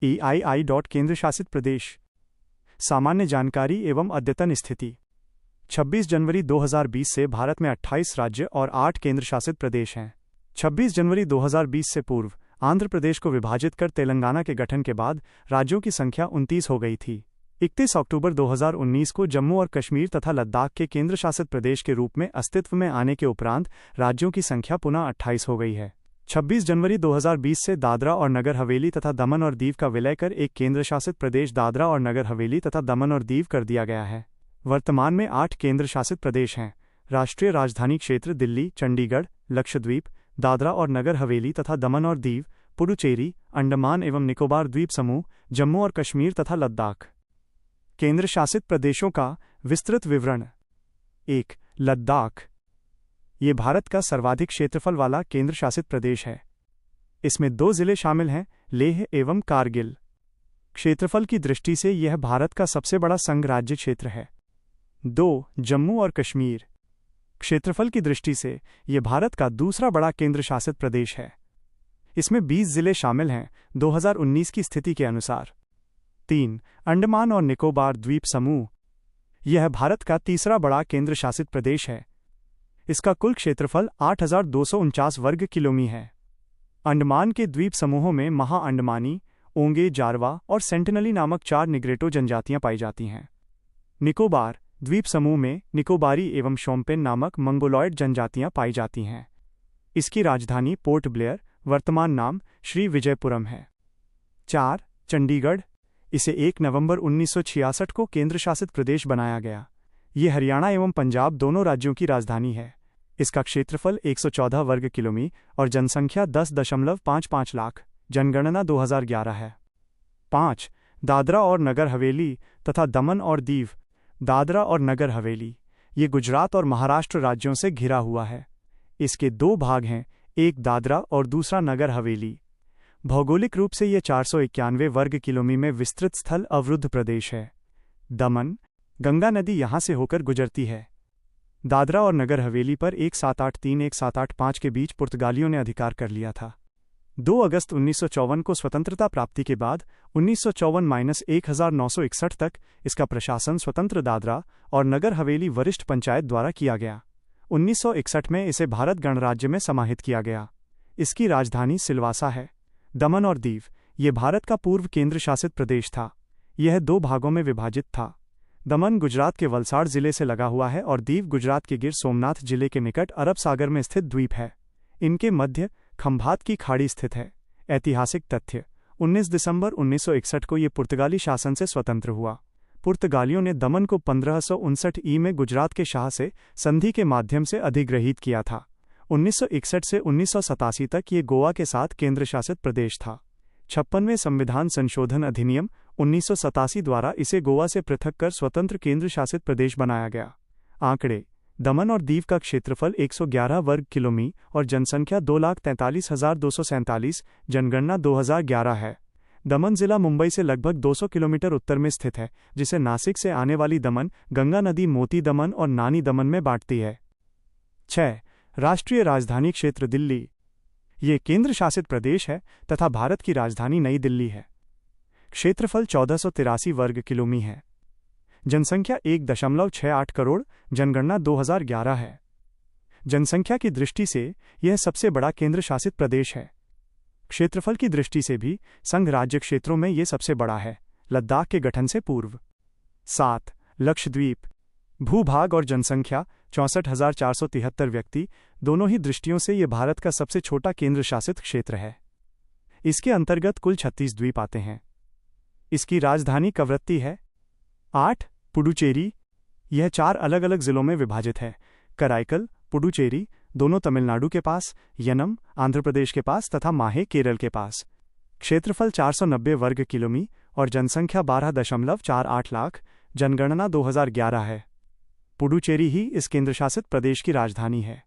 EII. केंद्र शासित प्रदेश। सामान्य जानकारी एवं अद्यतन स्थिति। 26 जनवरी 2020 से भारत में 28 राज्य और 8 केंद्र शासित प्रदेश हैं। 26 जनवरी 2020 से पूर्व आंध्र प्रदेश को विभाजित कर तेलंगाना के गठन के बाद राज्यों की संख्या 29 हो गई थी। 31 अक्टूबर 2019 को जम्मू और कश्मीर तथा लद्दाख के केंद्र शासित प्रदेश के रूप में अस्तित्व में आने के उपरांत राज्यों की संख्या पुनः 28 हो गई है। 26 जनवरी 2020 से दादरा और नगर हवेली तथा दमन और दीव का विलय कर एक केंद्र शासित प्रदेश दादरा और नगर हवेली तथा दमन और दीव कर दिया गया है। वर्तमान में 8 केंद्र शासित प्रदेश हैं। राष्ट्रीय राजधानी क्षेत्र दिल्ली, चंडीगढ़, लक्षद्वीप, दादरा और नगर हवेली तथा दमन और दीव, पुडुचेरी, अंडमान एवं निकोबार द्वीप समूह, जम्मू और कश्मीर तथा लद्दाख। केंद्र शासित प्रदेशों का विस्तृत विवरण। 1. लद्दाख। ये भारत का सर्वाधिक क्षेत्रफल वाला केंद्र शासित प्रदेश है। इसमें 2 जिले शामिल हैं, लेह एवं कारगिल। क्षेत्रफल की दृष्टि से यह भारत का सबसे बड़ा संघ राज्य क्षेत्र है। 2. जम्मू और कश्मीर। क्षेत्रफल की दृष्टि से यह भारत का दूसरा बड़ा केंद्र शासित प्रदेश है। इसमें 20 जिले शामिल हैं 2019 की स्थिति के अनुसार। 3. अंडमान और निकोबार द्वीप समूह। यह भारत का तीसरा बड़ा केंद्र शासित प्रदेश है। इसका कुल क्षेत्रफल 8,249 वर्ग किलोमीटर है। अंडमान के द्वीप समूहों में महा अंडमानी, ओंगे, जारवा और सेंटिनली नामक 4 निग्रेटो जनजातियां पाई जाती हैं। निकोबार द्वीप समूह में निकोबारी एवं शोम्पेन नामक मंगोलॉयड जनजातियां पाई जाती हैं। इसकी राजधानी पोर्ट ब्लेयर, वर्तमान नाम श्री विजयपुरम है। 4. चंडीगढ़। इसे 1 नवंबर 1966 को केंद्र शासित प्रदेश बनाया गया। ये हरियाणा एवं पंजाब दोनों राज्यों की राजधानी है। इसका क्षेत्रफल 114 वर्ग किलोमीटर और जनसंख्या 10.55 लाख, जनगणना 2011 है। 5. दादरा और नगर हवेली तथा दमन और दीव। दादरा और नगर हवेली ये गुजरात और महाराष्ट्र राज्यों से घिरा हुआ है। इसके 2 भाग हैं, एक दादरा और दूसरा नगर हवेली। भौगोलिक रूप से यह 491 वर्ग किलोमीटर में विस्तृत स्थल अवरुद्ध प्रदेश है। दमन, गंगा नदी यहां से होकर गुजरती है। दादरा और नगर हवेली पर 1783-1785 के बीच पुर्तगालियों ने अधिकार कर लिया था। 2 अगस्त 1954 को स्वतंत्रता प्राप्ति के बाद 1954-1961 तक इसका प्रशासन स्वतंत्र दादरा और नगर हवेली वरिष्ठ पंचायत द्वारा किया गया। 1961 में इसे भारत गणराज्य में समाहित किया गया। इसकी राजधानी सिलवासा है। दमन और दीव ये भारत का पूर्व केंद्र शासित प्रदेश था। यह 2 भागों में विभाजित था। दमन गुजरात के वलसाड़ जिले से लगा हुआ है और दीव गुजरात के गिर सोमनाथ जिले के निकट अरब सागर में स्थित द्वीप है। इनके मध्य खंभात की खाड़ी स्थित है। ऐतिहासिक तथ्य: 19 दिसंबर 1961 को ये पुर्तगाली शासन से स्वतंत्र हुआ। पुर्तगालियों ने दमन को 1559 ई में गुजरात के शाह से संधि के माध्यम से अधिग्रहित किया था। 1961 से 1987 तक ये गोवा के साथ केंद्र शासित प्रदेश था। 56वें संविधान संशोधन अधिनियम 1987 द्वारा इसे गोवा से पृथक कर स्वतंत्र केंद्र शासित प्रदेश बनाया गया। आंकड़े: दमन और दीव का क्षेत्रफल 111 वर्ग किलोमीटर और जनसंख्या 2,43,247, जनगणना 2011 है। दमन जिला मुंबई से लगभग 200 किलोमीटर उत्तर में स्थित है, जिसे नासिक से आने वाली दमन गंगा नदी मोती दमन और नानी दमन में बांटती है। 6. राष्ट्रीय राजधानी क्षेत्र दिल्ली। ये केंद्र शासित प्रदेश है तथा भारत की राजधानी नई दिल्ली है। क्षेत्रफल 1483 वर्ग किलोमीटर है। जनसंख्या 1.68 करोड़, जनगणना 2011 है। जनसंख्या की दृष्टि से यह सबसे बड़ा केंद्र शासित प्रदेश है। क्षेत्रफल की दृष्टि से भी संघ राज्य क्षेत्रों में यह सबसे बड़ा है, लद्दाख के गठन से पूर्व। 7. लक्षद्वीप। भूभाग और जनसंख्या 64,473 व्यक्ति, दोनों ही दृष्टियों से यह भारत का सबसे छोटा केंद्र शासित क्षेत्र है। इसके अंतर्गत कुल 36 द्वीप आते हैं। इसकी राजधानी कवरत्ती है। 8. पुडुचेरी। यह 4 अलग अलग जिलों में विभाजित है। कराईकल, पुडुचेरी दोनों तमिलनाडु के पास, यनम आंध्र प्रदेश के पास तथा माहे केरल के पास। क्षेत्रफल 490 वर्ग किलोमीटर और जनसंख्या 12.48 लाख, जनगणना 2011 है। पुडुचेरी ही इस केंद्रशासित प्रदेश की राजधानी है।